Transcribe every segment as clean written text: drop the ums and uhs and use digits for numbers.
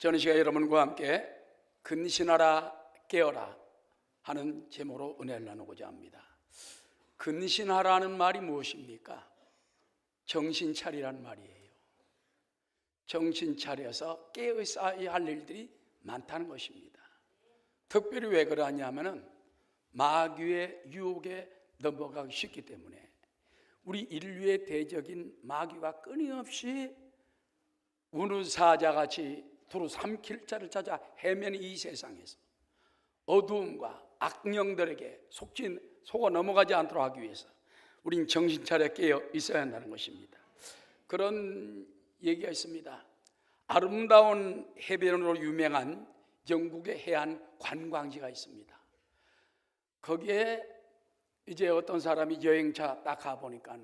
저는 시간 여러분과 함께 근신하라 깨어라 하는 제목으로 은혜를 나누고자 합니다. 근신하라는 말이 무엇입니까? 정신 차리라는 말이에요. 정신 차려서 깨어있어야 할 일들이 많다는 것입니다. 특별히 왜 그러냐면은 마귀의 유혹에 넘어가기 쉽기 때문에 우리 인류의 대적인 마귀가 끊임없이 우는 사자같이 두루 삼킬 자를 찾아 헤매는 이 세상에서 어두움과 악령들에게 속아 넘어가지 않도록 하기 위해서 우린 정신 차려 깨어 있어야 한다는 것입니다. 그런 얘기가 있습니다. 아름다운 해변으로 유명한 영국의 해안 관광지가 있습니다. 거기에 이제 어떤 사람이 여행차 딱 가보니까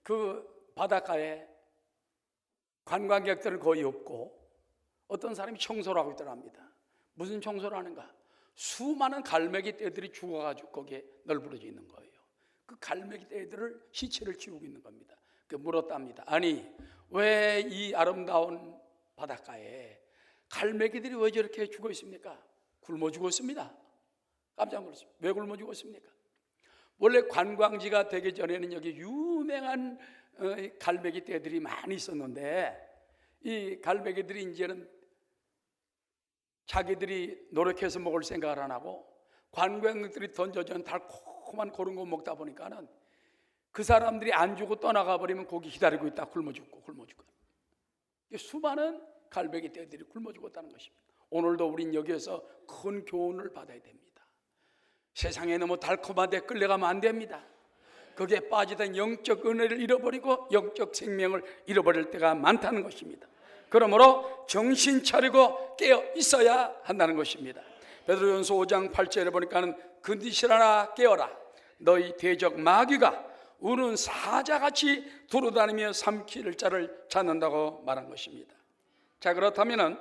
그 바닷가에 관광객들은 거의 없고 어떤 사람이 청소를 하고 있더랍니다. 무슨 청소를 하는가? 수많은 갈매기 떼들이 죽어가지고 거기에 널브러져 있는 거예요. 그 갈매기 떼들을 시체를 치우고 있는 겁니다. 그 물었답니다. 아니, 왜 이 아름다운 바닷가에 갈매기들이 왜 저렇게 죽어 있습니까? 굶어 죽었습니다. 깜짝 놀랐습니다. 왜 굶어 죽었습니까? 원래 관광지가 되기 전에는 여기 유명한 갈매기 떼들이 많이 있었는데 이 갈매기들이 이제는 자기들이 노력해서 먹을 생각을 안 하고 관광객들이 던져주는 달콤한 그런 거 먹다 보니까는 그 사람들이 안 주고 떠나가 버리면 거기 기다리고 있다 굶어 죽고 수많은 갈매기 떼들이 굶어 죽었다는 것입니다. 오늘도 우린 여기에서 큰 교훈을 받아야 됩니다. 세상에 너무 달콤한데 끌려가면 안 됩니다. 거기에 빠지던 영적 은혜를 잃어버리고 영적 생명을 잃어버릴 때가 많다는 것입니다. 그러므로 정신 차리고 깨어 있어야 한다는 것입니다. 베드로전서 5장 8절에 보니까는 근디시라나 깨어라 너희 대적 마귀가 우는 사자같이 돌아다니며 삼킬 자를 찾는다고 말한 것입니다. 자, 그렇다면은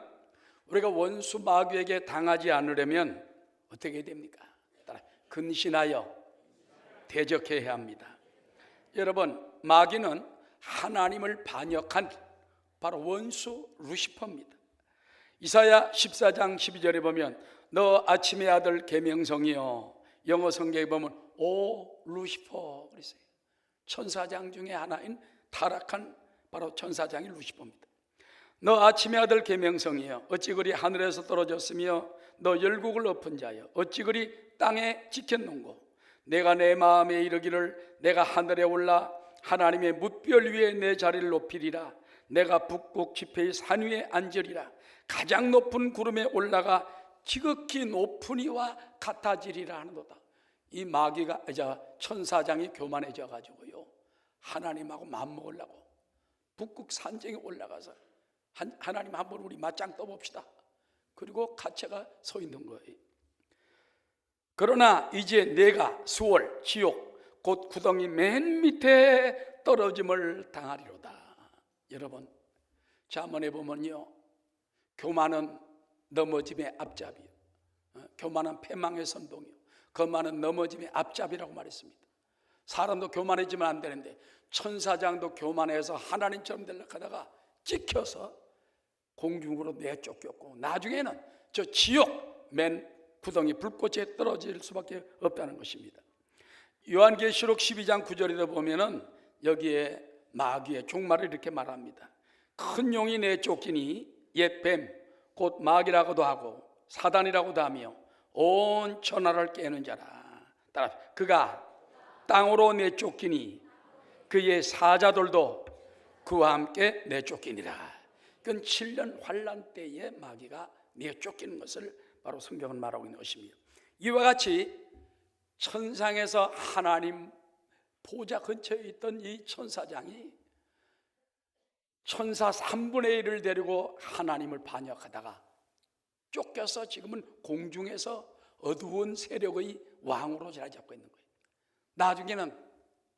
우리가 원수 마귀에게 당하지 않으려면 어떻게 해야 됩니까? 근신하여 대적해야 합니다. 여러분, 마귀는 하나님을 반역한 바로 원수 루시퍼입니다. 이사야 14장 12절에 보면 너 아침의 아들 계명성이여, 영어 성경에 보면 오 루시퍼 그랬어요. 천사장 중에 하나인 타락한 바로 천사장이 루시퍼입니다. 너 아침의 아들 계명성이여, 어찌 그리 하늘에서 떨어졌으며 너 열국을 엎은 자여, 어찌 그리 땅에 지켰는고. 내가 내 마음에 이르기를 내가 하늘에 올라 하나님의 뭇별 위에 내 자리를 높이리라. 내가 북극 지폐의 산 위에 앉으리라. 가장 높은 구름에 올라가 지극히 높은 이와 같아지리라 하는도다. 이 마귀가 천사장이 교만해져 가지고요, 하나님하고 맞먹으려고 북극 산정에 올라가서 하나님 한번 우리 맞짱 떠봅시다. 그리고 갇혀가 서 있는 거예요. 그러나 이제 내가 수월 지옥 곧 구덩이 맨 밑에 떨어짐을 당하리로다. 여러분, 잠언에 보면요, 교만은 넘어짐의 앞잡이요, 교만은 패망의 선봉이요, 거만은 넘어짐의 앞잡이라고 말했습니다. 사람도 교만해지면 안 되는데 천사장도 교만해서 하나님처럼 되려고 하다가 찍혀서 공중으로 내쫓겼고 나중에는 저 지옥 맨 구덩이 불꽃에 떨어질 수밖에 없다는 것입니다. 요한계시록 12장 9절에 보면은 여기에 마귀의 종말을 이렇게 말합니다. 큰 용이 내쫓기니 옛 뱀 곧 마귀라고도 하고 사단이라고도 하며 온 천하를 깨는 자라. 따라 그가 땅으로 내쫓기니 그의 사자들도 그와 함께 내쫓기니라. 그건 7년 환란 때에 마귀가 내쫓기는 것을 바로 성경은 말하고 있는 것입니다. 이와 같이 천상에서 하나님 보좌 근처에 있던 이 천사장이 천사 3분의 1을 데리고 하나님을 반역하다가 쫓겨서 지금은 공중에서 어두운 세력의 왕으로 자리 잡고 있는 거예요. 나중에는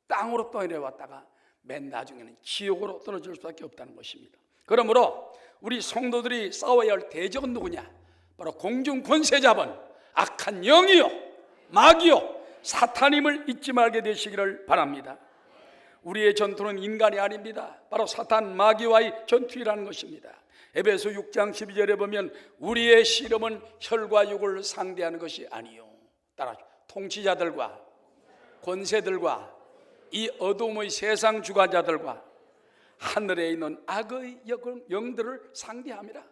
땅으로 떠내려왔다가 맨 나중에는 지옥으로 떨어질 수밖에 없다는 것입니다. 그러므로 우리 성도들이 싸워야 할 대적은 누구냐? 바로 공중 권세 잡은 악한 영이요 마귀요 사탄임을 잊지 말게 되시기를 바랍니다. 우리의 전투는 인간이 아닙니다. 바로 사탄 마귀와의 전투이라는 것입니다. 에베소 6장 12절에 보면 우리의 씨름은 혈과 육을 상대하는 것이 아니요, 따라 통치자들과 권세들과 이 어둠의 세상 주관자들과 하늘에 있는 악의 영들을 상대함이라.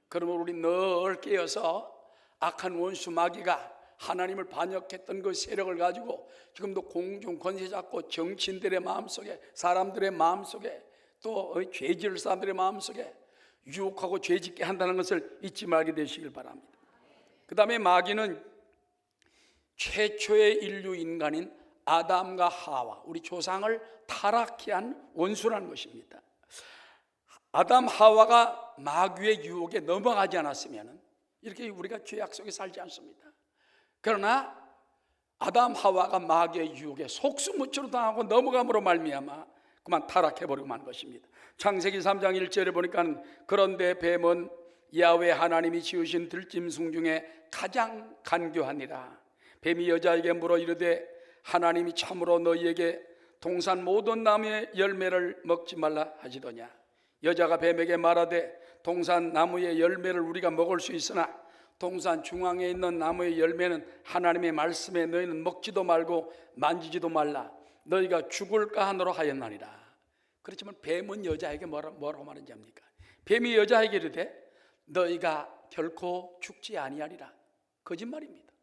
그러면 우리 늘 깨어서 악한 원수 마귀가 하나님을 반역했던 그 세력을 가지고 지금도 공중 권세 잡고 정치인들의 마음속에, 사람들의 마음속에, 또 죄지을 사람들의 마음속에 유혹하고 죄짓게 한다는 것을 잊지 말게 되시길 바랍니다. 그 다음에 마귀는 최초의 인류 인간인 아담과 하와, 우리 조상을 타락케 한 원수라는 것입니다. 아담 하와가 마귀의 유혹에 넘어가지 않았으면 이렇게 우리가 죄악 속에 살지 않습니다. 그러나 아담 하와가 마귀의 유혹에 속수무책으로 당하고 넘어감으로 말미암아 그만 타락해버리고 만 것입니다. 창세기 3장 1절에 보니까 그런데 뱀은 야훼 하나님이 지으신 들짐승 중에 가장 간교하니라. 뱀이 여자에게 물어 이르되 하나님이 참으로 너희에게 동산 모든 나무의 열매를 먹지 말라 하시더냐. 여자가 뱀에게 말하되 동산 나무의 열매를 우리가 먹을 수 있으나 동산 중앙에 있는 나무의 열매는 하나님의 말씀에 너희는 먹지도 말고 만지지도 말라. 너희가 죽을까 하노라 하였나니라. 그렇지만 뱀은 여자에게 뭐라고 말하는지 압니까? 뱀이 여자에게 이르되 너희가 결코 죽지 아니하리라. 거짓말입니다.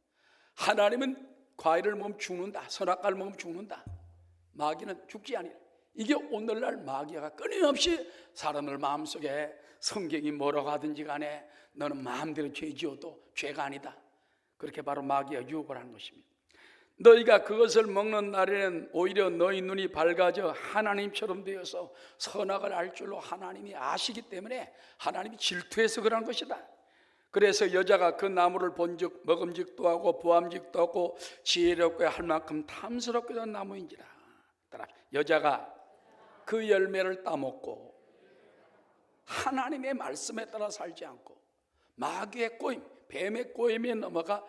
하나님은 과일을 먹으면 죽는다, 선악과를 먹으면 죽는다. 마귀는 죽지 아니하리라. 이게 오늘날 마귀가 끊임없이 사람들 마음속에 성경이 뭐라고 하든지 간에 너는 마음대로 죄 지어도 죄가 아니다, 그렇게 바로 마귀가 유혹을 하는 것입니다. 너희가 그것을 먹는 날에는 오히려 너희 눈이 밝아져 하나님처럼 되어서 선악을 알 줄로 하나님이 아시기 때문에 하나님이 질투해서 그런 것이다. 그래서 여자가 그 나무를 본즉 먹음직도 하고 보암직도 하고 지혜롭게 할 만큼 탐스럽게 된 나무인지라. 여자가 그 열매를 따먹고 하나님의 말씀에 따라 살지 않고 마귀의 꼬임, 뱀의 꼬임에 넘어가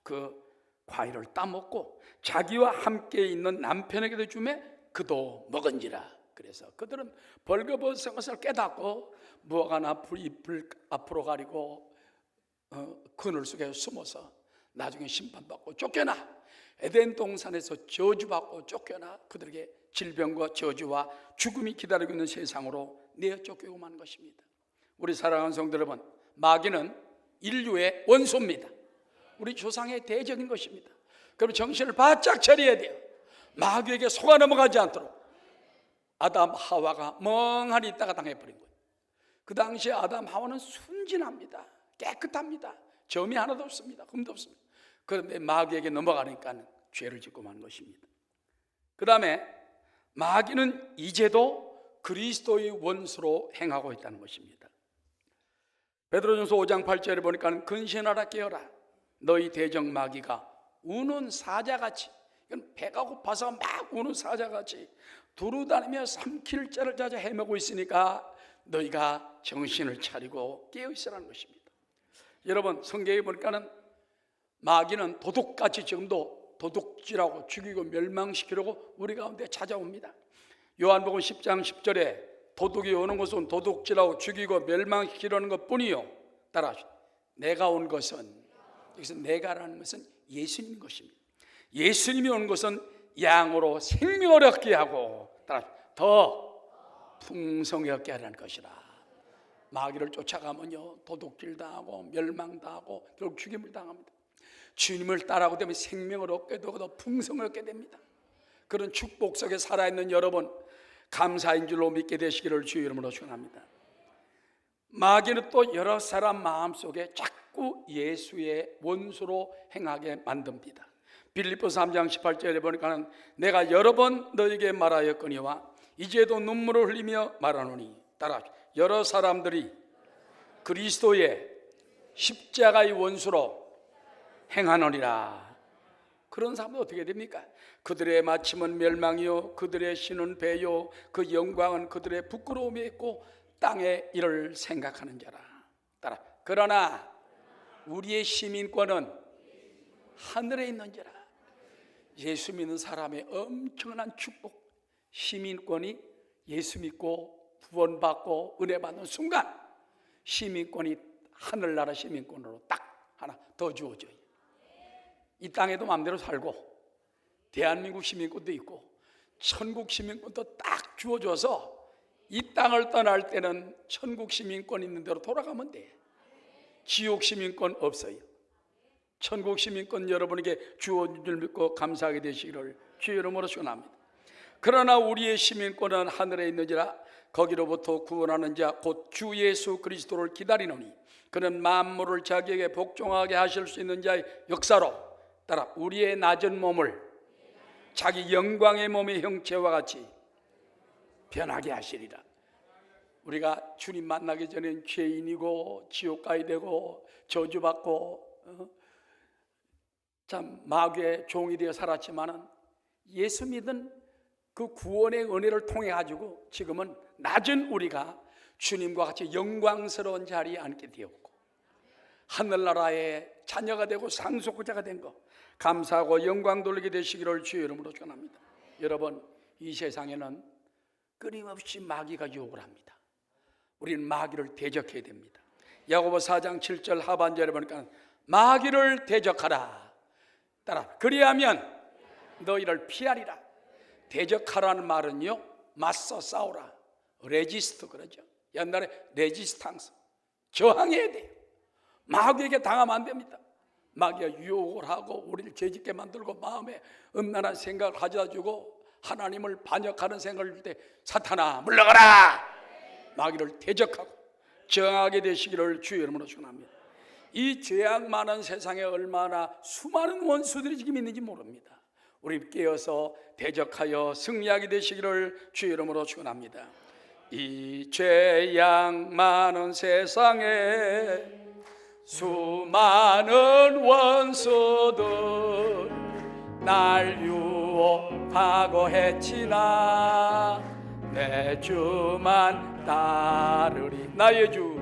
그 과일을 따먹고 자기와 함께 있는 남편에게도 주매 그도 먹은지라. 그래서 그들은 벌거벗은 것을 깨닫고 무화과 잎을 앞으로 가리고 그늘 속에 숨어서 나중에 심판받고 쫓겨나 에덴 동산에서 저주받고 쫓겨나 그들에게 질병과 저주와 죽음이 기다리고 있는 세상으로 내어 쫓기고 만 것입니다. 우리 사랑하는 성도 여러분, 마귀는 인류의 원수입니다. 우리 조상의 대적인 것입니다. 그럼 정신을 바짝 차려야 돼요. 마귀에게 속아 넘어가지 않도록. 아담 하와가 멍하니 있다가 당해버린 거예요. 그 당시에 아담 하와는 순진합니다. 깨끗합니다. 점이 하나도 없습니다. 흠도 없습니다. 그런데 마귀에게 넘어가니까 죄를 짓고 만 것입니다. 그 다음에 마귀는 이제도 그리스도의 원수로 행하고 있다는 것입니다. 베드로전서 5장 8절에 보니까 근신하라 깨어라. 너희 대적 마귀가 우는 사자같이, 이건 배가 고파서 막 우는 사자같이 두루다니며 삼킬자를 찾아 헤매고 있으니까 너희가 정신을 차리고 깨어있으라는 것입니다. 여러분, 성경에 보니까는 마귀는 도둑같이 지금도 도둑질하고 죽이고 멸망시키려고 우리 가운데 찾아옵니다. 요한복음 10장 10절에 도둑이 오는 것은 도둑질하고 죽이고 멸망시키려는 것뿐이요. 따라하시오. 내가 온 것은, 여기서 내가라는 것은 예수님인 것입니다. 예수님이 온 것은 양으로 생명을 얻게 하고 더 풍성히 얻게 하라는 것이라. 마귀를 쫓아가면요 도둑질 당하고 멸망당하고 결국 죽임을 당합니다. 주님을 따라가게 되면 생명을 얻게 되고 더 풍성을 얻게 됩니다. 그런 축복 속에 살아있는 여러분, 감사인 줄로 믿게 되시기를 주의 이름으로 축원합니다. 마귀는 또 여러 사람 마음속에 자꾸 예수의 원수로 행하게 만듭니다. 빌립보서 3장 18절에 보니까 내가 여러 번 너에게 말하였거니와 이제도 눈물을 흘리며 말하노니, 따라 여러 사람들이 그리스도의 십자가의 원수로 행하노니라. 그런 사람은 어떻게 됩니까? 그들의 마침은 멸망이요 그들의 신은 배요 그 영광은 그들의 부끄러움이 있고 땅의 일을 생각하는 자라. 따라 그러나 우리의 시민권은 하늘에 있는 자라. 예수 믿는 사람의 엄청난 축복, 시민권이 예수 믿고 구원받고 은혜 받는 순간 시민권이 하늘나라 시민권으로 딱 하나 더 주어져요. 이 땅에도 마음대로 살고 대한민국 시민권도 있고 천국 시민권도 딱 주어줘서 이 땅을 떠날 때는 천국 시민권 있는 대로 돌아가면 돼. 지옥 시민권 없어요. 천국 시민권 여러분에게 주어진 줄 믿고 감사하게 되시기를 주의 이름으로 축원합니다. 그러나 우리의 시민권은 하늘에 있는지라 거기로부터 구원하는 자 곧 주 예수 그리스도를 기다리노니 그는 만물을 자기에게 복종하게 하실 수 있는 자의 역사로 따라 우리의 낮은 몸을 자기 영광의 몸의 형체와 같이 변하게 하시리라. 우리가 주님 만나기 전엔 죄인이고 지옥 가야 되고 저주받고 참 마귀의 종이 되어 살았지만은 예수 믿은 그 구원의 은혜를 통해 가지고 지금은 낮은 우리가 주님과 같이 영광스러운 자리에 앉게 되었고 하늘나라의 자녀가 되고 상속자가 된 것 감사하고 영광 돌리게 되시기를 주의 이름으로 축원합니다. 여러분, 이 세상에는 끊임없이 마귀가 유혹을 합니다. 우리는 마귀를 대적해야 됩니다. 야고보 4장 7절 하반절에 보니까 마귀를 대적하라. 따라 그리하면 너희를 피하리라. 대적하라는 말은요, 맞서 싸우라. 레지스트 그러죠. 옛날에 레지스탕스, 저항해야 돼요. 마귀에게 당하면 안 됩니다. 마귀가 유혹을 하고 우리를 죄짓게 만들고 마음에 음란한 생각을 가져다 주고 하나님을 반역하는 생각을 줄 때 사탄아 물러가라. 마귀를 대적하고 저항하게 되시기를 주의 이름으로 축원합니다. 이 죄악 많은 세상에 얼마나 수많은 원수들이 지금 있는지 모릅니다. 우리 깨어서 대적하여 승리하게 되시기를 주의 이름으로 축원합니다. 이 죄악 많은 세상에 수많은 원수들 날 유혹하고 해치나 내 주만 따르리. 나의 주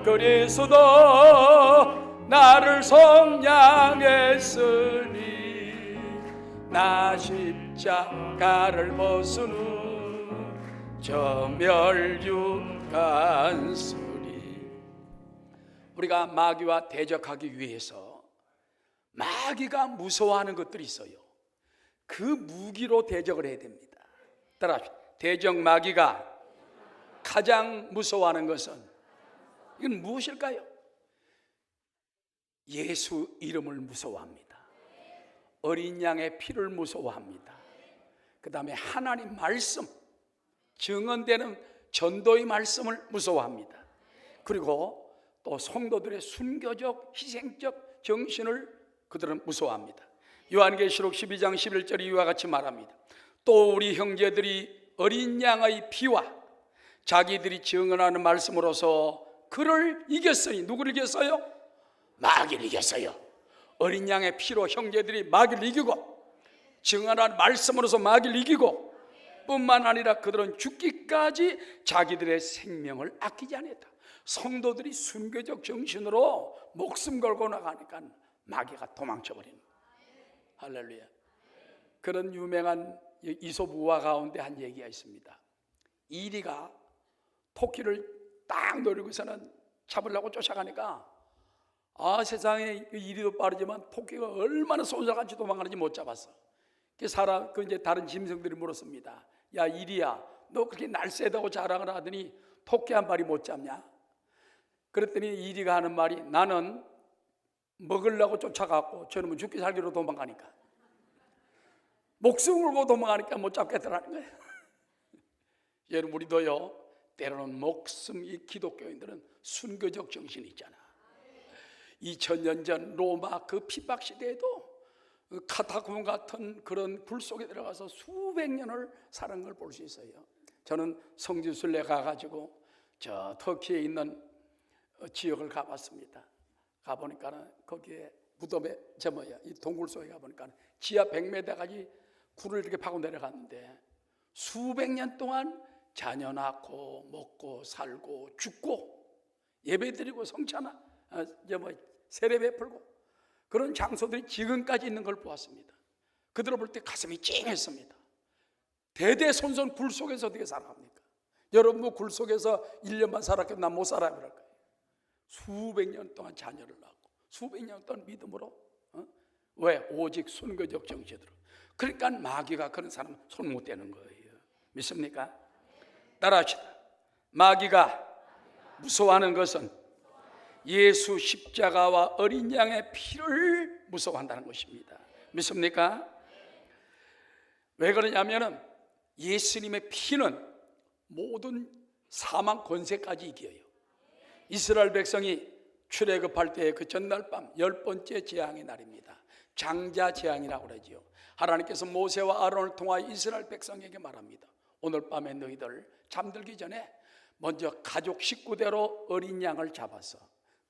그리스도 나를 속량했으니 나 십자가를 벗은 후 저 멸류관수리. 우리가 마귀와 대적하기 위해서 마귀가 무서워하는 것들이 있어요. 그 무기로 대적을 해야 됩니다. 따라합시다. 대적 마귀가 가장 무서워하는 것은 이건 무엇일까요? 예수 이름을 무서워합니다. 어린 양의 피를 무서워합니다. 그 다음에 하나님 말씀, 증언되는 전도의 말씀을 무서워합니다. 그리고 또 성도들의 순교적 희생적 정신을 그들은 무서워합니다. 요한계시록 12장 11절이 이와 같이 말합니다. 또 우리 형제들이 어린 양의 피와 자기들이 증언하는 말씀으로서 그를 이겼으니. 누구를 이겼어요? 마귀를 이겼어요. 어린 양의 피로 형제들이 마귀를 이기고 증언하는 말씀으로서 마귀를 이기고 뿐만 아니라 그들은 죽기까지 자기들의 생명을 아끼지 않았다. 성도들이 순교적 정신으로 목숨 걸고 나가니까 마귀가 도망쳐버리는 거예요. 할렐루야. 그런 유명한 이솝 우화 가운데 한 얘기가 있습니다. 이리가 토끼를 딱 노리고서는 잡으려고 쫓아가니까 세상에 이리도 빠르지만 토끼가 얼마나 쏜살같이 도망가는지 못 잡았어. 그 이제 다른 짐승들이 물었습니다. 야 이리야, 너 그렇게 날쌔다고 자랑을 하더니 토끼 한 마리 못 잡냐? 그랬더니 이리가 하는 말이 나는 먹으려고 쫓아갔고 저놈은 죽기 살기로 도망가니까 목숨 걸고 도망가니까 못 잡겠더라는 거예요. 여러분 우리도요 때로는 이 기독교인들은 순교적 정신이 있잖아. 2000년 전 로마 그 핍박 시대에도 카타콤 같은 그런 굴 속에 들어가서 수백 년을 사는 걸 볼 수 있어요. 저는 성지순례 가가지고 저 터키에 있는 지역을 가봤습니다. 가보니까 거기에 무덤에 이 동굴 속에 가보니까 지하 100m까지 굴을 이렇게 파고 내려갔는데 수백 년 동안 자녀 낳고 먹고 살고 죽고 예배드리고 성찬아 세례 베풀고 그런 장소들이 지금까지 있는 걸 보았습니다. 그들을 볼 때 가슴이 찡했습니다. 대대손손 굴 속에서 어떻게 살아갑니까? 여러분 뭐 굴 속에서 1년만 살았겠다, 난 못 살아 그럴 거예요. 수백 년 동안 자녀를 낳고 수백 년 동안 믿음으로, 왜? 오직 순교적 정죄대로. 그러니까 마귀가 그런 사람 손 못 대는 거예요. 믿습니까? 따라합시다. 마귀가 무서워하는 것은 예수 십자가와 어린 양의 피를 무서워한다는 것입니다. 믿습니까? 왜 그러냐면은 예수님의 피는 모든 사망 권세까지 이겨요. 이스라엘 백성이 출애굽할 때의 그 전날 밤 10번째 재앙의 날입니다. 장자 재앙이라고 그러지요. 하나님께서 모세와 아론을 통하여 이스라엘 백성에게 말합니다. 오늘 밤에 너희들 잠들기 전에 먼저 가족 식구대로 어린 양을 잡아서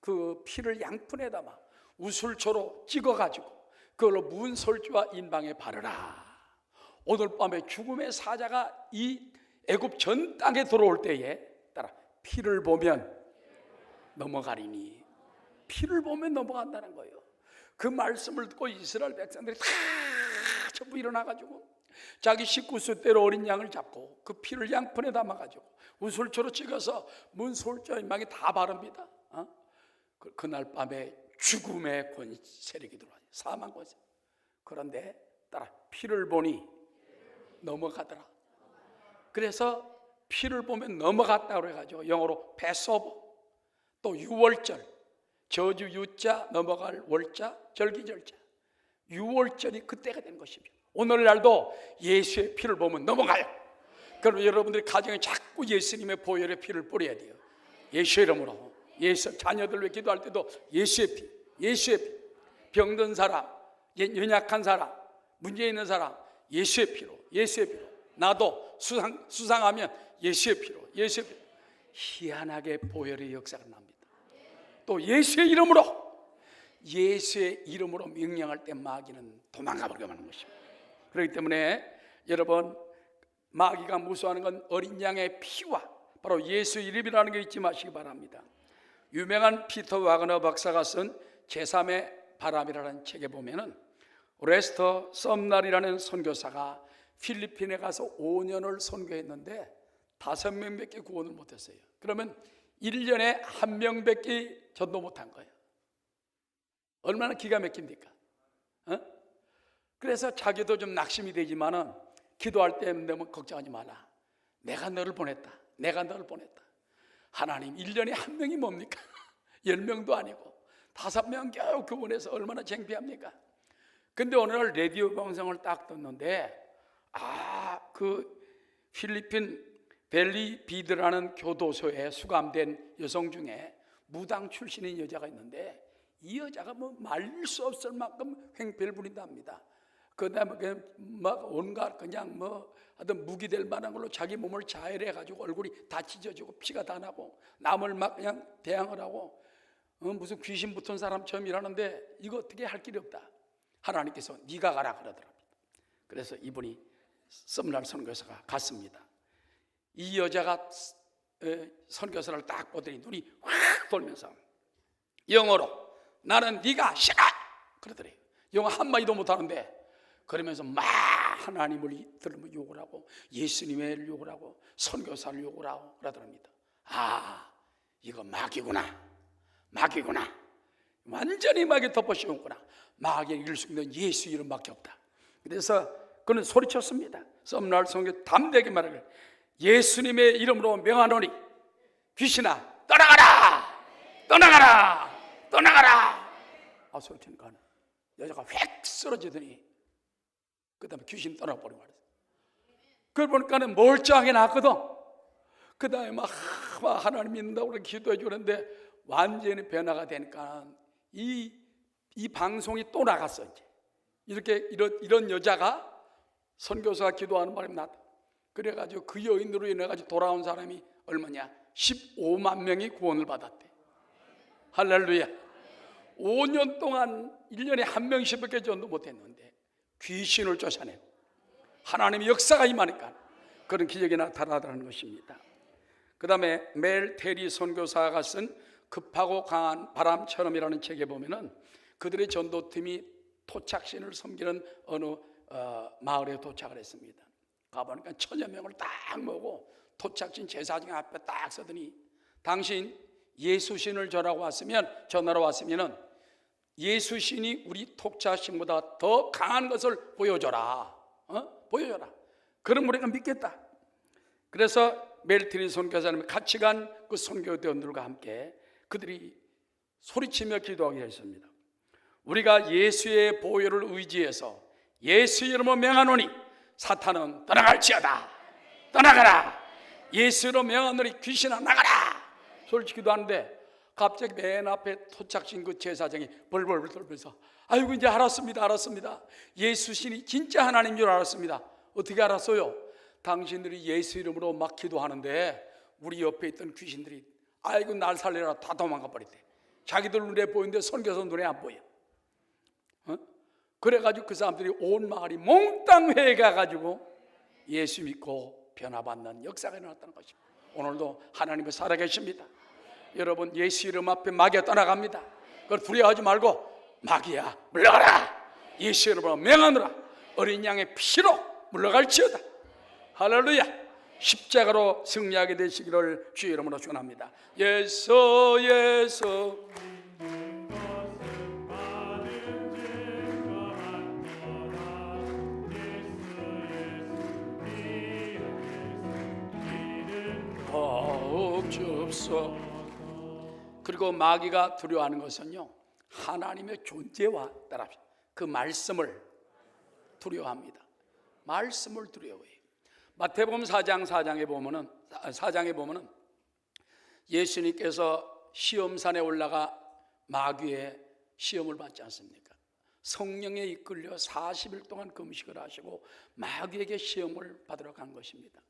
그 피를 양푼에 담아 우술초로 찍어가지고 그걸로 문설주와 인방에 바르라. 오늘 밤에 죽음의 사자가 이 애굽 전 땅에 들어올 때에 따라 피를 보면 넘어가리니, 피를 보면 넘어간다는 거예요. 그 말씀을 듣고 이스라엘 백성들이 다 전부 일어나가지고 자기 식구수대로 어린 양을 잡고 그 피를 양푼에 담아가지고 우술초로 찍어서 문설주와 인방에 다 바릅니다. 그날 밤에 죽음의 세력이 들어와요. 사망 권세. 그런데 따라 피를 보니 넘어가더라. 그래서 피를 보면 넘어갔다고 해가지고 영어로 패스오버, 또 유월절, 저주 유자 넘어갈 월자, 절기절자, 유월절이 그때가 된 것입니다. 오늘날도 예수의 피를 보면 넘어가요. 그럼 여러분들이 가정에 자꾸 예수님의 보혈의 피를 뿌려야 돼요. 예수의 이름으로. 예수, 자녀들 왜 기도할 때도 예수의 피, 예수의 피. 병든 사람, 연약한 사람, 문제 있는 사람, 예수의 피로, 예수의 피로. 나도 수상하면 예수의 피로, 예수의 피로. 희한하게 보혈의 역사가 납니다. 또 예수의 이름으로, 예수의 이름으로 명령할 때 마귀는 도망가 버리게 하는 것입니다. 그렇기 때문에 여러분, 마귀가 무서워하는 건 어린 양의 피와 바로 예수 이름이라는 게 잊지 마시기 바랍니다. 유명한 피터 와그너 박사가 쓴 제3의 바람이라는 책에 보면은 레스터 썸날이라는 선교사가 필리핀에 가서 5년을 선교했는데 5명밖에 구원을 못했어요. 그러면 1년에 1명밖에 전도 못한 거예요. 얼마나 기가 막힙니까? 그래서 자기도 좀 낙심이 되지만은 기도할 때 너무 걱정하지 마라. 내가 너를 보냈다. 내가 너를 보냈다. 하나님 1년에 1명이 뭡니까? 10명도 아니고 5명 겨우 구원해서 얼마나 창피합니까? 근데 오늘 라디오 방송을 딱 듣는데 그 필리핀 벨리 비드라는 교도소에 수감된 여성 중에 무당 출신인 여자가 있는데 이 여자가 뭐 말릴 수 없을 만큼 횡패를 부린답니다. 그다음에 막 온갖 그냥 뭐 하여튼 무기 될 만한 걸로 자기 몸을 자해해 가지고 얼굴이 다 찢어지고 피가 다 나고 남을 막 그냥 대항을 하고 무슨 귀신 붙은 사람처럼 일하는데 이거 어떻게 할 길이 없다. 하나님께서 네가 가라 그러더랍니다. 그래서 이분이 썸날 선교사가 갔습니다. 이 여자가 선교사를 딱 보더니 눈이 확 돌면서 영어로 나는 네가 싫어 그러더래요. 영어 한마디도 못하는데 그러면서 막 하나님을 들으면 욕을 하고 예수님을 욕을 하고 선교사를 욕을 하고 그러더랍니다. 이거 마귀구나. 마귀구나. 완전히 마귀 덮어씌웠구나. 마귀를 이길 수 있는 예수 이름밖에 없다. 그래서 그는 소리쳤습니다. 썸날 성경 담대하게 말하길 예수님의 이름으로 명하노니 귀신아 떠나가라. 떠나가라. 떠나가라. 소리치니까 여자가 휙 쓰러지더니 그 다음에 귀신 떠나버리고 말했어요. 그걸 보니까는 멀쩡하게 나왔거든. 그 다음에 막 하나님 믿는다고 기도해 주는데 완전히 변화가 되니까 이 방송이 또 나갔어. 이제 이런 여자가 선교사가 기도하는 바람에 나왔다. 그래가지고 그 여인으로 인해가지고 돌아온 사람이 얼마냐? 15만 명이 구원을 받았대. 할렐루야. 5년 동안 1년에 한 명씩밖에 전도 못했는데 귀신을 쫓아내고 하나님의 역사가 임하니까 그런 기적이 나타나더라는 것입니다. 그 다음에 멜 테리 선교사가 쓴 급하고 강한 바람처럼이라는 책에 보면은 그들의 전도팀이 토착신을 섬기는 어느 마을에 도착을 했습니다. 가보니까 1000여 명을 딱 모으고 도착진 제사장 앞에 딱 서더니, 당신 예수신을 전하러 왔으면은 예수신이 우리 톡자신보다 더 강한 것을 보여줘라. 보여줘라. 그럼 우리가 믿겠다. 그래서 멜트리 선교사님이 같이 간 그 선교대원들과 함께 그들이 소리치며 기도하게 했습니다. 우리가 예수의 보혈을 의지해서 예수 이름으로 명하노니 사탄은 떠나갈지어다. 떠나가라. 예수 이름으로 명하노니 귀신아 나가라. 소리치기도 하는데 갑자기 맨 앞에 도착신 그 제사장이 벌벌 떨면서, 아이고 이제 알았습니다. 예수신이 진짜 하나님인 줄 알았습니다. 어떻게 알았어요? 당신들이 예수 이름으로 막 기도하는데 우리 옆에 있던 귀신들이 아이고 날 살려라 다 도망가 버렸대. 자기들 눈에 보이는데 선교사 눈에 안 보여. 그래가지고 그 사람들이 온 마을이 몽땅 회가가지고 예수 믿고 변화받는 역사가 일어났다는 것입니다. 오늘도 하나님은 살아계십니다. 여러분, 예수 이름 앞에 마귀가 떠나갑니다. 그걸 두려워하지 말고 마귀야 물러가라. 예수 이름으로 명하노라. 어린 양의 피로 물러갈지어다. 할렐루야. 십자가로 승리하게 되시기를 주의 이름으로 축원합니다. 예수 예수. 그리고 마귀가 두려워하는 것은요, 하나님의 존재와 따라합니다. 그 말씀을 두려워합니다. 말씀을 두려워해요. 마태복음 4장에 보면은 예수님께서 시험산에 올라가 마귀의 시험을 받지 않습니까? 성령에 이끌려 40일 동안 금식을 하시고 마귀에게 시험을 받으러 간 것입니다.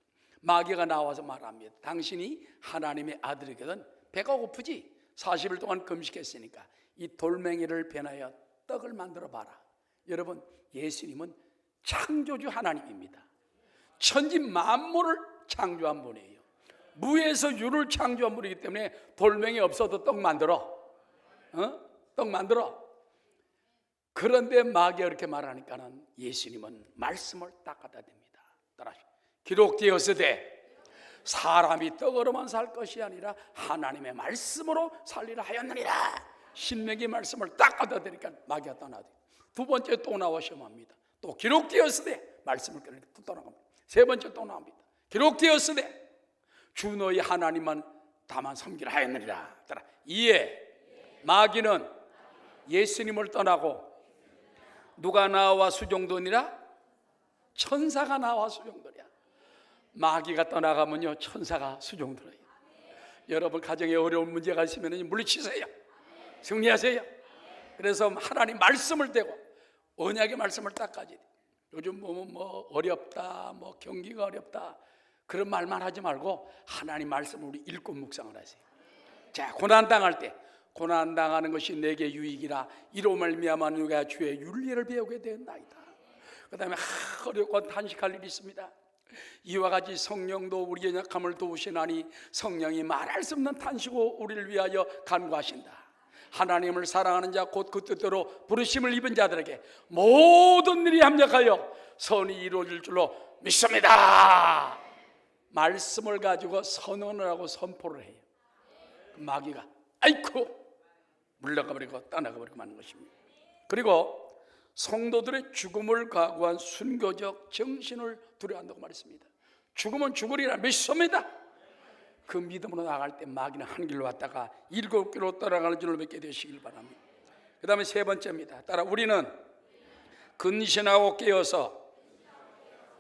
마귀가 나와서 말합니다. 당신이 하나님의 아들이거든 배가 고프지? 40일 동안 금식했으니까 이 돌멩이를 변하여 떡을 만들어 봐라. 여러분, 예수님은 창조주 하나님입니다. 천지 만물을 창조한 분이에요. 무에서 유를 창조한 분이기 때문에 돌멩이 없어도 떡 만들어. 떡 만들어. 그런데 마귀가 그렇게 말하니까는 예수님은 말씀을 딱 갖다 댑니다. 따라하십시오. 기록되었으되 사람이 떡으로만 살 것이 아니라 하나님의 말씀으로 살리라 하였느니라. 신명기 말씀을 딱 갖다 대니까 마귀가 떠나대. 두 번째 또 나와 시험합니다. 또 기록되었으되 말씀을 깨니까 또 떠나갑니다. 세 번째 또 나옵니다. 기록되었으되 주 너희 하나님만 다만 섬기라 하였느니라. 이에 마귀는 예수님을 떠나고 누가 나와 수종도니라? 천사가 나와 수종도랴. 마귀가 떠나가면요 천사가 수종들어요. 여러분 가정에 어려운 문제가 있으면 물리치세요. 승리하세요. 그래서 하나님 말씀을 대고 언약의 말씀을 딱 가지고, 요즘 보면 뭐 어렵다, 뭐 경기가 어렵다 그런 말만 하지 말고 하나님 말씀을 우리 읽고 묵상을 하세요. 자, 고난 당할 때 고난 당하는 것이 내게 유익이라 이로 말미암아 누가 주의 윤리를 배우게 되었나이다. 그 다음에 어렵고 탄식할 일이 있습니다. 이와 같이 성령도 우리의 약함을 도우시나니 성령이 말할 수 없는 탄식으로 우리를 위하여 간구하신다. 하나님을 사랑하는 자 곧 그 뜻대로 부르심을 입은 자들에게 모든 일이 합력하여 선이 이루어질 줄로 믿습니다. 말씀을 가지고 선언을 하고 선포를 해요. 마귀가 아이쿠 물러가버리고 떠나가버리고 마는 것입니다. 그리고 성도들의 죽음을 각오한 순교적 정신을 두려워한다고 말했습니다. 죽으면 죽으리라 믿습니다. 그 믿음으로 나갈 때 마귀는 한 길로 왔다가 7길로 떠나가는 줄을 믿게 되시길 바랍니다. 그 다음에 세 번째입니다. 따라 우리는 근신하고 깨어서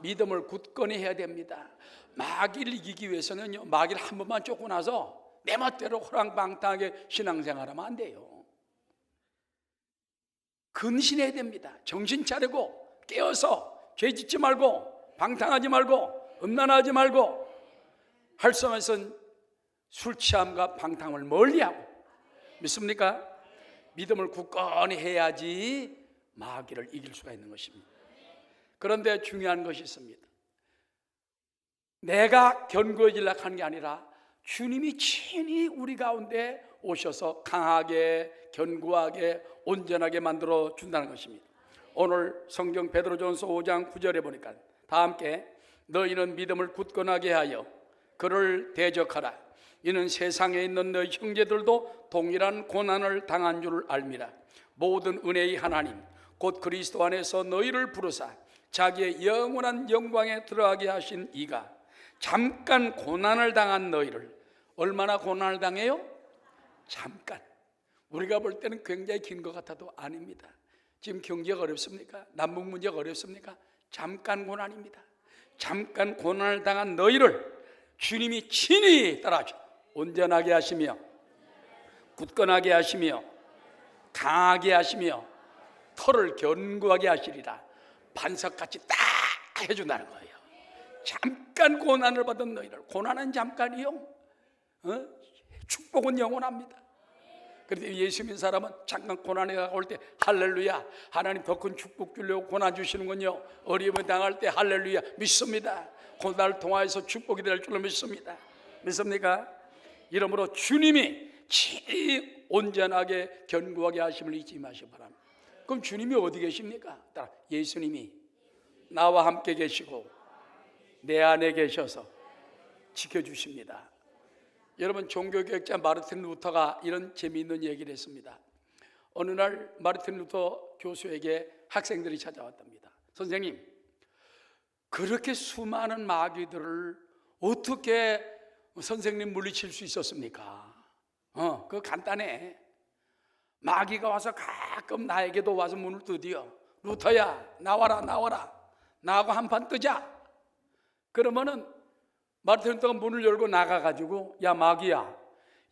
믿음을 굳건히 해야 됩니다. 마귀를 이기기 위해서는요, 마귀를 한 번만 쫓고 나서 내 멋대로 호랑방탕하게 신앙생활하면 안 돼요. 근신해야 됩니다. 정신 차리고 깨어서 죄 짓지 말고 방탕하지 말고 음란하지 말고 할 수 없으면 술 취함과 방탕을 멀리하고, 믿습니까? 믿음을 굳건히 해야지 마귀를 이길 수가 있는 것입니다. 그런데 중요한 것이 있습니다. 내가 견고해지려고 하는 게 아니라 주님이 친히 우리 가운데 오셔서 강하게 견고하게 온전하게 만들어 준다는 것입니다. 오늘 성경 베드로전서 5장 9절에 보니까 다 함께 너희는 믿음을 굳건하게 하여 그를 대적하라. 이는 세상에 있는 너희 형제들도 동일한 고난을 당한 줄 알미라. 모든 은혜의 하나님 곧 그리스도 안에서 너희를 부르사 자기의 영원한 영광에 들어가게 하신 이가 잠깐 고난을 당한 너희를, 얼마나 고난을 당해요? 잠깐. 우리가 볼 때는 굉장히 긴 것 같아도 아닙니다. 지금 경제가 어렵습니까? 남북 문제가 어렵습니까? 잠깐 고난입니다. 잠깐 고난을 당한 너희를 주님이 친히 따라하셔 온전하게 하시며 굳건하게 하시며 강하게 하시며 털을 견고하게 하시리라. 반석같이 딱 해준다는 거예요. 잠깐 고난을 받은 너희를, 고난은 잠깐이요, 축복은 영원합니다. 그런데 예수 믿는 사람은 잠깐 고난에 올 때 할렐루야, 하나님 더 큰 축복 주려고 고난 주시는군요. 어려움을 당할 때 할렐루야 믿습니다. 고난을 통하여서 축복이 될 줄로 믿습니다. 믿습니까? 이러므로 주님이 친히 온전하게 견고하게 하심을 잊지 마시기 바랍니다. 그럼 주님이 어디 계십니까? 예수님이 나와 함께 계시고 내 안에 계셔서 지켜주십니다. 여러분, 종교개혁자 마르틴 루터가 이런 재미있는 얘기를 했습니다. 어느 날 마르틴 루터 교수에게 학생들이 찾아왔답니다. 선생님, 그렇게 수많은 마귀들을 어떻게 선생님 물리칠 수 있었습니까? 그거 간단해. 마귀가 와서 가끔 나에게도 와서 문을 두드려. 루터야, 나와라 나하고 한판 뜨자. 그러면은 마르틴 루터가 문을 열고 나가가지고, 야 마귀야,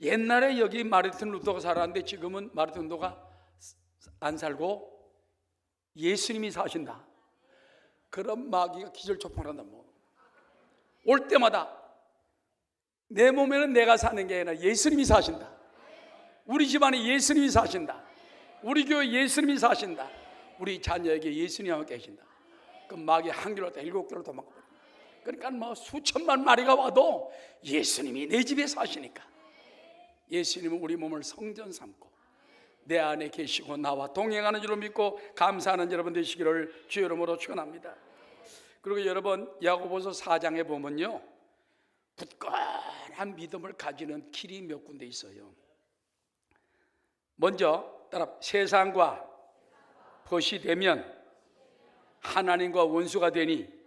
옛날에 여기 마르틴 루터가 살았는데 지금은 마르틴 루터가 안 살고 예수님이 사신다. 그럼 마귀가 기절초풍한다. 올 때마다 내 몸에는 내가 사는 게 아니라 예수님이 사신다. 우리 집안에 예수님이 사신다. 우리 교회 예수님이 사신다. 우리 자녀에게 예수님이 함께 계신다. 그럼 마귀 한 길로 왔다 7개로 도망가. 그러니까 수천만 마리가 와도 예수님이 내 집에 사시니까, 예수님은 우리 몸을 성전 삼고 내 안에 계시고 나와 동행하는 줄로 믿고 감사하는 여러분 되시기를 주의 이름으로 축원합니다. 그리고 여러분, 야고보서 4장에 보면요, 굳건한 믿음을 가지는 길이 몇 군데 있어요. 먼저 따라, 세상과 벗이 되면 하나님과 원수가 되니.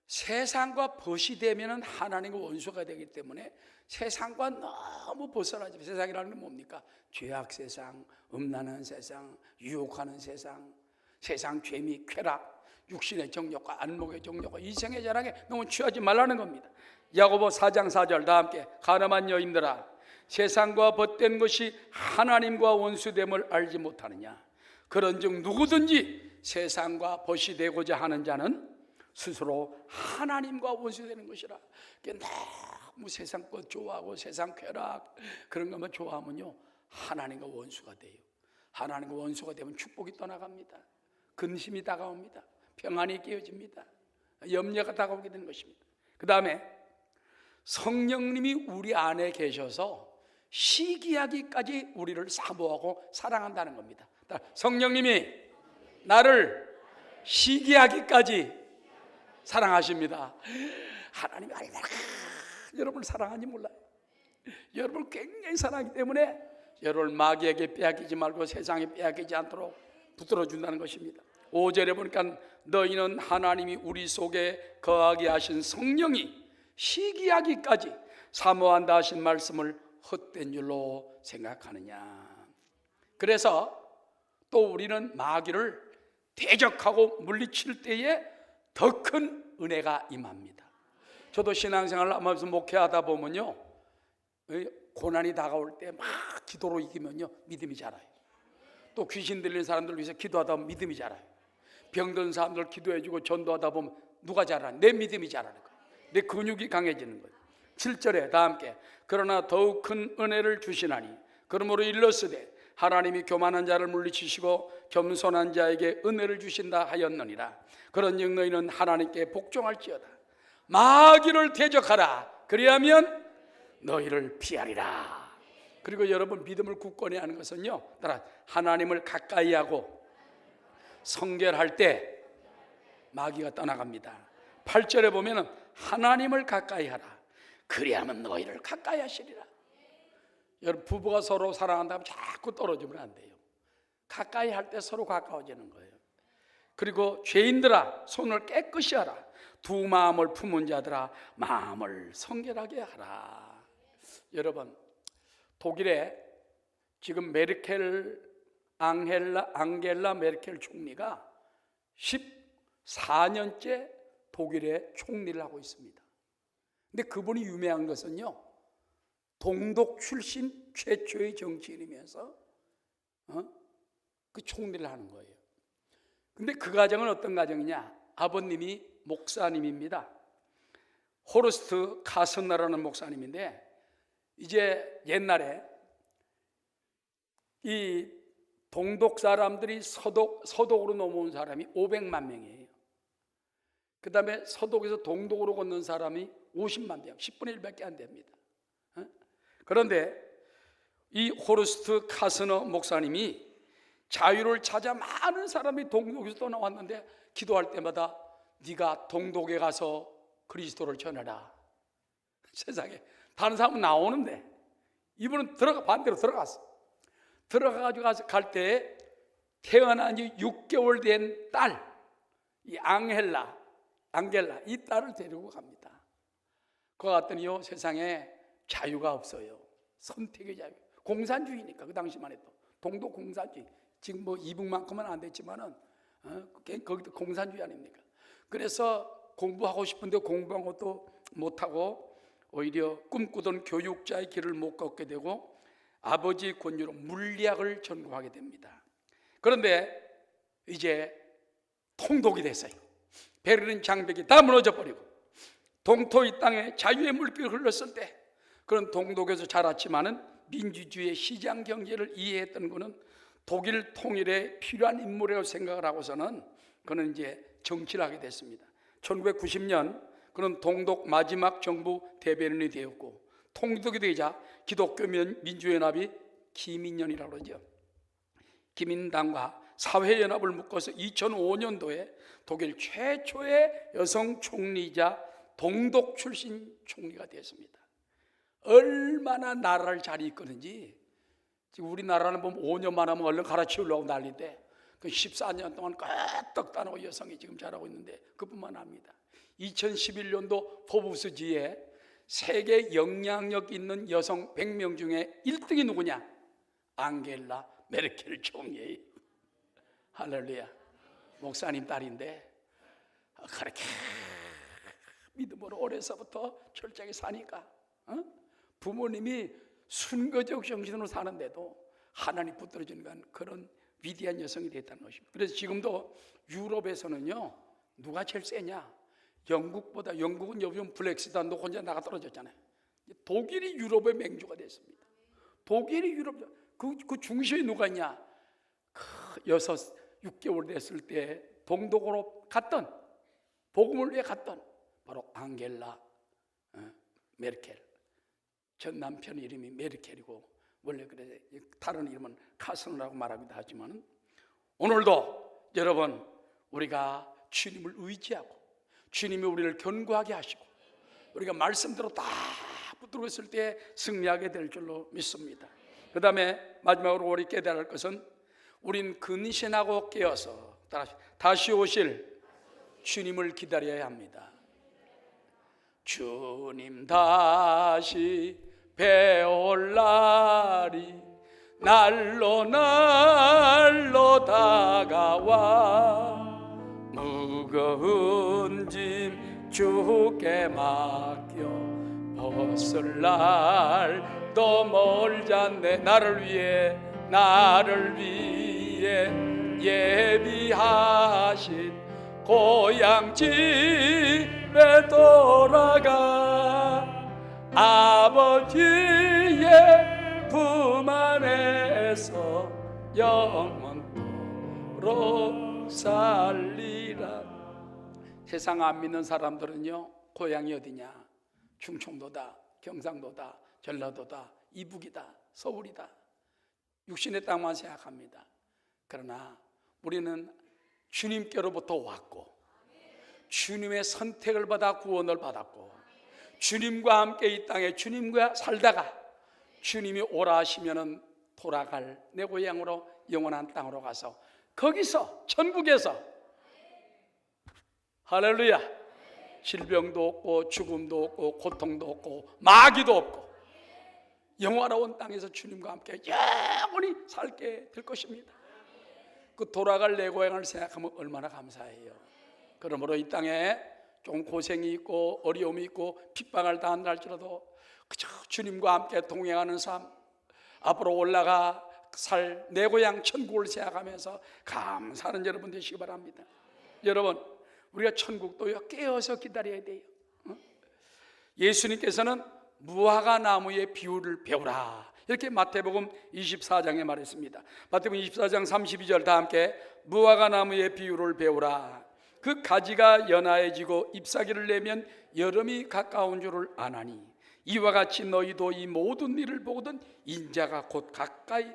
세상과 벗이 되면 하나님과 원수가 되기 때문에 세상과 너무 벗어나지. 세상이라는 건 뭡니까? 죄악 세상, 음란한 세상, 유혹하는 세상, 세상 죄미, 쾌락, 육신의 정욕과 안목의 정욕과 이생의 자랑에 너무 취하지 말라는 겁니다. 야고보 4장 4절 다 함께, 가늠한 여인들아, 세상과 벗된 것이 하나님과 원수됨을 알지 못하느냐. 그런즉 누구든지 세상과 벗이 되고자 하는 자는 스스로 하나님과 원수되는 것이라. 너무 세상 것 좋아하고 세상 쾌락 그런 것만 좋아하면요, 하나님과 원수가 돼요. 하나님과 원수가 되면 축복이 떠나갑니다. 근심이 다가옵니다. 평안이 깨어집니다. 염려가 다가오게 되는 것입니다. 그 다음에 성령님이 우리 안에 계셔서 시기하기까지 우리를 사모하고 사랑한다는 겁니다. 성령님이 나를 시기하기까지 사랑하십니다. 하나님이 얼마나 여러분을 사랑하는지 몰라요. 여러분을 굉장히 사랑하기 때문에 여러분을 마귀에게 빼앗기지 말고 세상에 빼앗기지 않도록 붙들어 준다는 것입니다. 5절에 보니까 너희는 하나님이 우리 속에 거하게 하신 성령이 시기하기까지 사모한다 하신 말씀을 헛된 줄로 생각하느냐. 그래서 또 우리는 마귀를 대적하고 물리칠 때에 더 큰 은혜가 임합니다. 저도 신앙생활을 하면서 목회하다 보면요, 고난이 다가올 때 막 기도로 이기면요, 믿음이 자라요. 또 귀신 들린 사람들 위해서 기도하다 보면 믿음이 자라요. 병든 사람들 기도해주고 전도하다 보면 누가 자라? 내 믿음이 자라는 거예요. 내 근육이 강해지는 거예요. 7절에 다 함께, 그러나 더욱 큰 은혜를 주시나니 그러므로 일렀으되 하나님이 교만한 자를 물리치시고 겸손한 자에게 은혜를 주신다 하였느니라. 그런즉 너희는 하나님께 복종할지어다. 마귀를 대적하라. 그리하면 너희를 피하리라. 그리고 여러분, 믿음을 굳건히 하는 것은요, 따라 하나님을 가까이 하고 성결할 때 마귀가 떠나갑니다. 8절에 보면 하나님을 가까이 하라. 그리하면 너희를 가까이 하시리라. 여러분, 부부가 서로 사랑한다면 자꾸 떨어지면 안 돼요. 가까이 할 때 서로 가까워지는 거예요. 그리고 죄인들아, 손을 깨끗이 하라. 두 마음을 품은 자들아, 마음을 성결하게 하라. 여러분, 독일에 지금 앙겔라 메르켈 총리가 14년째 독일의 총리를 하고 있습니다. 근데 그분이 유명한 것은요, 동독 출신 최초의 정치인이면서 그 총리를 하는 거예요. 근데 그 가정은 어떤 가정이냐? 아버님이 목사님입니다. 호르스트 카스너라는 목사님인데, 이제 옛날에 이 동독 사람들이 서독으로 넘어온 사람이 500만 명이에요. 그 다음에 서독에서 동독으로 건넌 사람이 50만 명, 10분의 1밖에 안 됩니다. 그런데 이 호르스트 카스너 목사님이 자유를 찾아 많은 사람이 동독에서 떠나왔는데, 기도할 때마다 네가 동독에 가서 그리스도를 전해라. 세상에 다른 사람은 나오는데 이분은 반대로 들어갔어. 들어가가지고 갈 때 태어난 지 6개월 된 딸, 이 앙겔라 이 딸을 데리고 갑니다. 그거 같더니요, 세상에 자유가 없어요. 선택의 자유. 공산주의니까, 그 당시만 해도 동독 공산주의. 지금 뭐 이북만큼은 안 됐지만은 거기도 공산주의 아닙니까? 그래서 공부하고 싶은데 공부한 것도 못하고 오히려 꿈꾸던 교육자의 길을 못 걷게 되고 아버지의 권유로 물리학을 전공하게 됩니다. 그런데 이제 통독이 됐어요. 베를린 장벽이 다 무너져 버리고 동토 이 땅에 자유의 물결이 흘렀을 때, 그런 동독에서 자랐지만은 민주주의의 시장 경제를 이해했던 그는 독일 통일에 필요한 인물이라고 생각을 하고서는 그는 이제 정치를 하게 됐습니다. 1990년 그는 동독 마지막 정부 대변인이 되었고, 통독이 되자 기독교 민주연합이 기민연이라고 그러죠. 기민당과 사회연합을 묶어서 2005년도에 독일 최초의 여성 총리이자 동독 출신 총리가 되었습니다. 얼마나 나라를 잘 이끄는지, 지금 우리나라는 보면 5년만 하면 얼른 갈아치우려고 난리인데, 그 14년 동안 끄떡 따놓고 여성이 지금 잘하고 있는데 그뿐만 아닙니다. 2011년도 포브스지에 세계 영향력 있는 여성 100명 중에 1등이 누구냐? 앙겔라 메르켈 총리예요. 할렐루야. 목사님 딸인데 그렇게 믿음으로 어려서부터 철저하게 사니까 부모님이 순거적 정신으로 사는데도 하나님 붙들어주는 그런 위대한 여성이 됐다는 것입니다. 그래서 지금도 유럽에서는요, 누가 제일 세냐? 영국은 요즘 블랙시트 안 놓고 혼자 나가 떨어졌잖아요. 독일이 유럽의 맹주가 됐습니다. 독일이 유럽, 그 중심에 누가 있냐? 6개월 됐을 때 동독으로 갔던, 복음을 위해 갔던 바로 앙겔라 메르켈. 전 남편 이름이 메르켈이고 원래 그래 다른 이름은 카슨이라고 말하기도 하지만, 오늘도 여러분 우리가 주님을 의지하고 주님이 우리를 견고하게 하시고 우리가 말씀대로 다 붙들고 있을 때 승리하게 될 줄로 믿습니다. 그 다음에 마지막으로 우리 깨달을 것은, 우린 근신하고 깨어서 다시 오실 주님을 기다려야 합니다. 주님 다시 배올 날이 날로 다가와 무거운 짐 주께 맡겨 벗을 날도 멀지 않네. 나를 위해 예비하신 고향 집에 돌아가 아버지의 품 안에서 영원토록 살리라. 세상 안 믿는 사람들은요, 고향이 어디냐? 충청도다, 경상도다, 전라도다, 이북이다, 서울이다, 육신의 땅만 생각합니다. 그러나 우리는 주님께로부터 왔고 주님의 선택을 받아 구원을 받았고 주님과 함께 이 땅에 주님과 살다가 주님이 오라 하시면은 돌아갈 내 고향으로 영원한 땅으로 가서 거기서 천국에서 할렐루야 질병도 없고 죽음도 없고 고통도 없고 마귀도 없고 영원한 땅에서 주님과 함께 영원히 살게 될 것입니다. 그 돌아갈 내 고향을 생각하면 얼마나 감사해요. 그러므로 이 땅에 좀 고생이 있고 어려움이 있고 핍박을 당한다 할지라도 그저 주님과 함께 동행하는 삶, 앞으로 올라가 살 내 고향 천국을 생각하면서 감사하는 여러분 되시기 바랍니다. 여러분, 우리가 천국도요 깨어서 기다려야 돼요. 예수님께서는 무화과 나무의 비유를 배우라 이렇게 마태복음 24장에 말했습니다. 마태복음 24장 32절 다 함께 무화과 나무의 비유를 배우라. 그 가지가 연하해지고 잎사귀를 내면 여름이 가까운 줄을 아나니 이와 같이 너희도 이 모든 일을 보거든 인자가 곧 가까이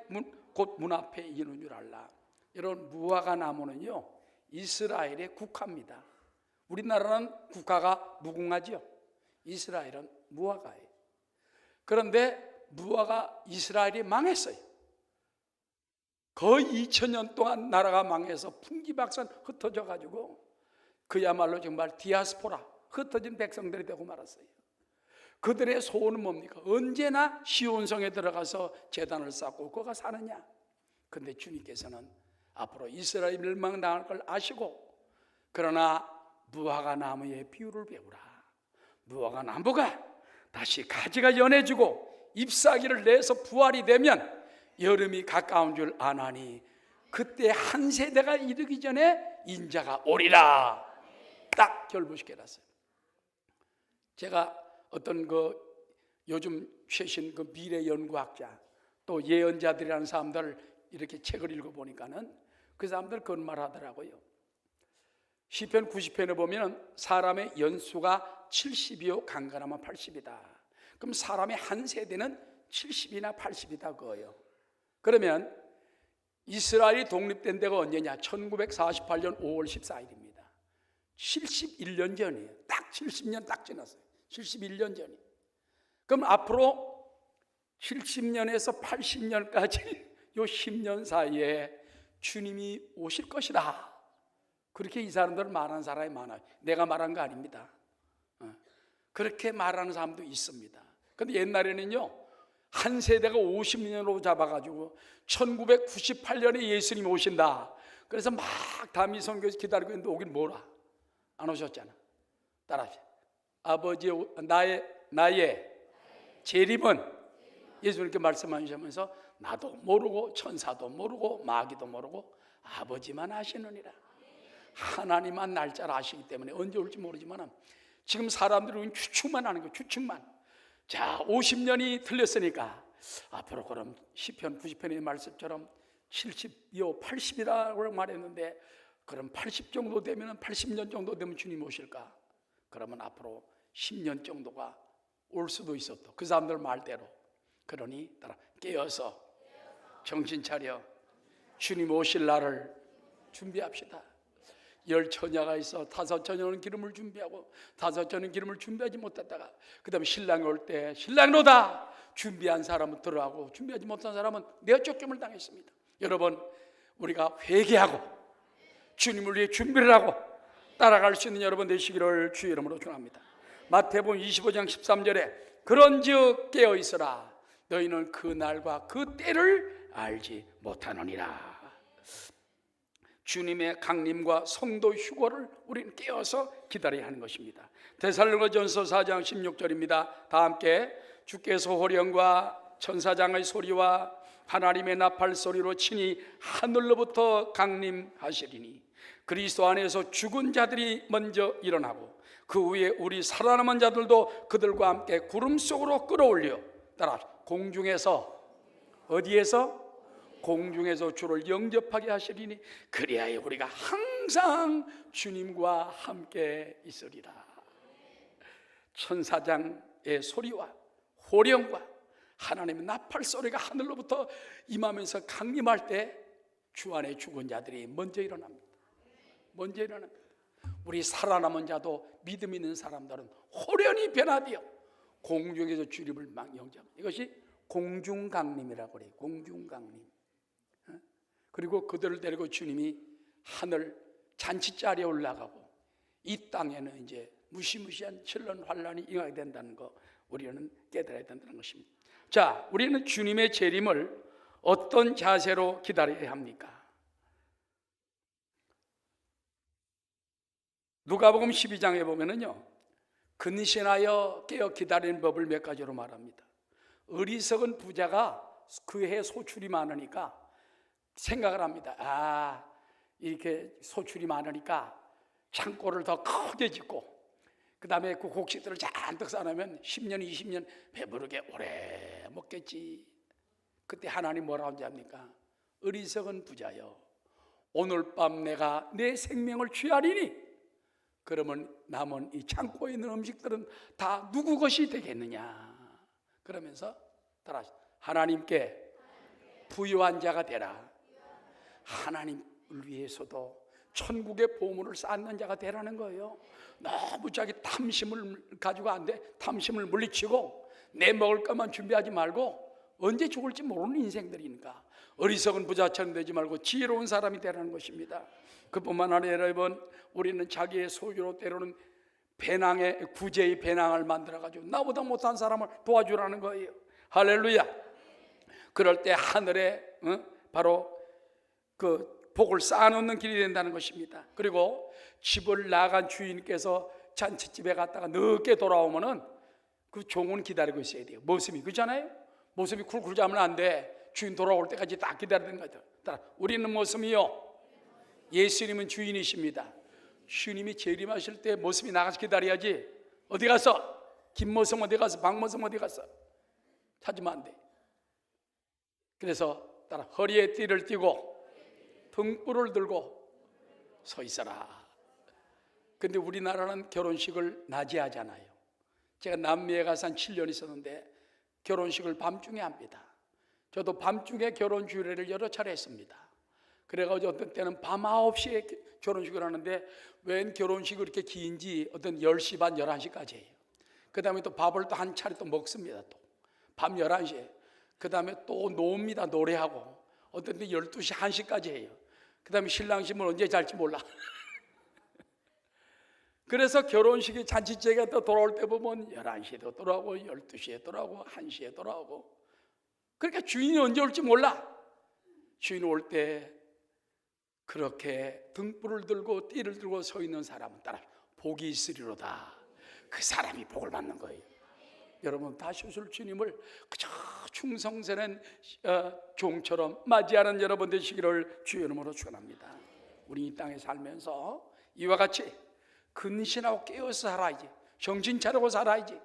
곧 문 앞에 있는 줄 알라. 여러분, 무화과 나무는요 이스라엘의 국화입니다. 우리나라는 국화가 무궁화죠. 이스라엘은 무화과예요. 그런데 무화과 이스라엘이 망했어요. 거의 2000년 동안 나라가 망해서 풍기박산 흩어져 가지고 그야말로 정말 디아스포라 흩어진 백성들이 되고 말았어요. 그들의 소원은 뭡니까? 언제나 시온성에 들어가서 제단을 쌓고 거가 사느냐. 그런데 주님께서는 앞으로 이스라엘이 멸망당할 걸 아시고 그러나 무화과 나무의 비유를 배우라. 무화과 나무가 다시 가지가 연해지고 잎사귀를 내서 부활이 되면 여름이 가까운 줄 아나니 그때 한 세대가 이르기 전에 인자가 오리라. 딱 결부시켜놨어요. 제가 어떤 요즘 최신 미래 연구학자 또 예언자들이라는 사람들 이렇게 책을 읽어보니까는 그 사람들 그런 말 하더라고요. 시편 90편에 보면 사람의 연수가 70이요 강건하면 80이다. 그럼 사람의 한 세대는 70이나 80이다 그거예요. 그러면 이스라엘이 독립된 데가 언제냐? 1948년 5월 14일입니다. 71년 전이에요. 딱 70년 딱 지났어요. 71년 전이. 그럼 앞으로 70년에서 80년까지 요 10년 사이에 주님이 오실 것이다. 그렇게 이 사람들 말하는 사람이 많아요. 내가 말한 거 아닙니다. 그렇게 말하는 사람도 있습니다. 근데 옛날에는요 한 세대가 50년으로 잡아가지고 1998년에 예수님이 오신다. 그래서 막 담임 선교에서 기다리고 있는데 오긴 뭐라 안 오셨잖아. 따라하세요. 아버지 나의 재림은 예수님께 말씀하시면서 나도 모르고 천사도 모르고 마귀도 모르고 아버지만 아시느니라. 하나님만 날짜를 아시기 때문에 언제 올지 모르지만 지금 사람들은 추측만 하는 거예요. 추측만. 자, 50년이 틀렸으니까 앞으로 그럼 시편 90편의 말씀처럼 70이요 80이라고 말했는데 그럼 80 정도 되면 80년 정도 되면 주님 오실까? 그러면 앞으로 10년 정도가 올 수도 있었다. 그 사람들 말대로. 그러니 따라 깨어서 정신 차려 주님 오실 날을 준비합시다. 10처녀가 있어 5처녀는 기름을 준비하고 5처녀는 기름을 준비하지 못했다가 그 다음에 신랑이 올 때 신랑노다 준비한 사람은 들어가고 준비하지 못한 사람은 내쫓김을 당했습니다. 여러분, 우리가 회개하고 주님을 위해 준비를 하고 따라갈 수 있는 여러분 되시기를 주의 이름으로 축원합니다. 마태복음 25장 13절에 그런즉 깨어있으라 너희는 그 날과 그 때를 알지 못하느니라. 주님의 강림과 성도 휴거를 우리는 깨어서 기다려야 하는 것입니다. 데살로니가전서 4장 16절입니다. 다 함께 주께서 호령과 천사장의 소리와 하나님의 나팔 소리로 친히 하늘로부터 강림하시리니 그리스도 안에서 죽은 자들이 먼저 일어나고 그 후에 우리 살아남은 자들도 그들과 함께 구름 속으로 끌어올려 따라 공중에서 어디에서? 공중에서 주를 영접하게 하시리니 그리하여 우리가 항상 주님과 함께 있으리라. 천사장의 소리와 호령과 하나님의 나팔 소리가 하늘로부터 임하면서 강림할 때 주 안에 죽은 자들이 먼저 일어납니다. 먼저 일어납니다. 우리 살아남은 자도 믿음 있는 사람들은 호련히 변화되어 공중에서 주님을 막 영접합니다. 이것이 공중강림이라고 그래요. 공중강림. 그리고 그들을 데리고 주님이 하늘 잔치자리에 올라가고 이 땅에는 이제 무시무시한 천년 환란이 임하게 된다는 거 우리는 깨달아야 된다는 것입니다. 자, 우리는 주님의 재림을 어떤 자세로 기다려야 합니까? 누가복음 12장에 보면은요, 근신하여 깨어 기다리는 법을 몇 가지로 말합니다. 어리석은 부자가 그 해 소출이 많으니까 생각을 합니다. 이렇게 소출이 많으니까 창고를 더 크게 짓고 그 다음에 그 곡식들을 잔뜩 쌓아놓으면 10년, 20년 배부르게 오래 먹겠지. 그때 하나님 뭐라고 하는지 압니까? 어리석은 부자여, 오늘 밤 내가 내 생명을 취하리니 그러면 남은 이 창고에 있는 음식들은 다 누구 것이 되겠느냐. 그러면서 따라 하나님께 부유한 자가 되라. 하나님을 위해서도 천국의 보물을 쌓는 자가 되라는 거예요. 너무 자기 탐심을 가지고 안 돼. 탐심을 물리치고 내 먹을 것만 준비하지 말고 언제 죽을지 모르는 인생들이니까 어리석은 부자처럼 되지 말고 지혜로운 사람이 되라는 것입니다. 그뿐만 아니라 여러분, 우리는 자기의 소유로 때로는 배낭의 구제의 배낭을 만들어가지고 나보다 못한 사람을 도와주라는 거예요. 할렐루야. 그럴 때 하늘에 바로 그 복을 쌓아놓는 길이 된다는 것입니다. 그리고 집을 나간 주인께서 잔치집에 갔다가 늦게 돌아오면은 그 종은 기다리고 있어야 돼요. 모습이 그렇잖아요. 모습이 쿨쿨 자면 안 돼. 주인 돌아올 때까지 딱 기다려야 되는 거죠. 우리는 모습이요, 예수님은 주인이십니다. 주님이 재림하실 때 모습이 나가서 기다려야지. 어디 가서? 김모성 어디 가서? 박모성 어디 가서? 찾으면 안 돼. 그래서 따라 허리에 띠를 띠고 등불을 들고 서 있어라. 근데 우리나라는 결혼식을 낮에 하잖아요. 제가 남미에 가서 한 7년 있었는데 결혼식을 밤중에 합니다. 저도 밤중에 결혼 주례를 여러 차례 했습니다. 그래가지고 어떤 때는 밤 9시에 결혼식을 하는데 웬 결혼식이 그렇게 긴지 어떤 10시 반, 11시까지 해요. 그 다음에 또 밥을 또 한 차례 또 먹습니다. 또 밤 11시에. 그 다음에 또 노입니다. 노래하고. 어떤 때 12시, 1시까지 해요. 그 다음에 신랑 신부는 언제 잘지 몰라. 그래서 결혼식이 잔치제가 또 돌아올 때 보면 11시에도 돌아오고 12시에 돌아오고 1시에 돌아오고. 그러니까 주인이 언제 올지 몰라. 주인 올 때 그렇게 등불을 들고 띠를 들고 서 있는 사람은 따라 복이 있으리로다. 그 사람이 복을 받는 거예요. 여러분, 다시 오실 주님을 그저 충성스런 종처럼 맞이하는 여러분 되시기를 주의 이름으로 축원합니다. 우리 이 땅에 살면서 이와 같이 근신하고 깨어서 살아야지. 정신 차리고 살아야지.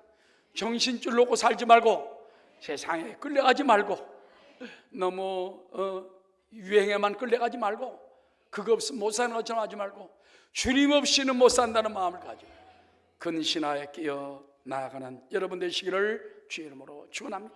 정신줄 놓고 살지 말고 세상에 끌려가지 말고 너무 유행에만 끌려가지 말고 그거 없으면 못 사는 것처럼 하지 말고 주님 없이는 못 산다는 마음을 가지고 근신하에 깨어 나아가는 여러분 되시기를 주의 이름으로 축원합니다.